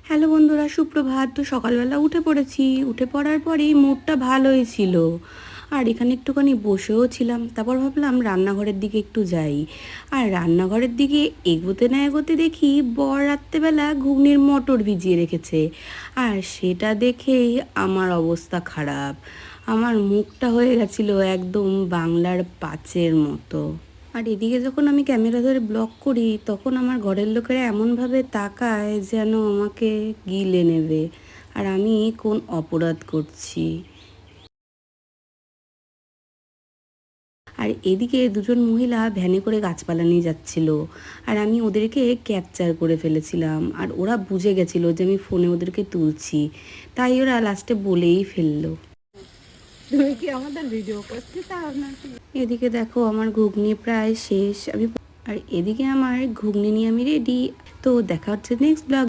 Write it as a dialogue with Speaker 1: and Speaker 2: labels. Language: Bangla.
Speaker 1: হ্যালো বন্ধুরা, সুপ্রভাত। তো সকালবেলা উঠে পড়েছি। উঠে পড়ার পরেই মুডটা ভালোই ছিল, আর এখানে একটুখানি বসেও ছিলাম। তারপর ভাবলাম রান্নাঘরের দিকে একটু যাই। আর রান্নাঘরের দিকে এগোতে না এগোতে দেখি বর রাত্রেবেলা ঘুগনির মটর ভিজিয়ে রেখেছে। আর সেটা দেখেই আমার অবস্থা খারাপ। আমার মুখটা হয়ে গেছিলো একদম বাংলার পাঁচের মতো। আর এদিকে যখন আমি ক্যামেরা ধরে ব্লগ করি, তখন আমার ঘরের লোকেরা এমনভাবে তাকায় যেন আমাকে গিলে নেবে, আর আমি কোন অপরাধ করছি। আর এদিকে দুজন মহিলা ভ্যানে করে গাছপালা নিয়ে যাচ্ছিল, আর আমি ওদেরকে ক্যাপচার করে ফেলেছিলাম। আর ওরা বুঝে গেছিলো যে আমি ফোনে ওদেরকে তুলছি, তাই ওরা লাস্টে বলেই ফেললো, তুমি কি আমাদের ভিডিও করছি? এদিকে দেখো আমার ঘুগনি প্রায় শেষ। আর এদিকে আমার ঘুগনি নিয়ে আমি রেডি। তো দেখা হচ্ছে নেক্সট ব্লগ।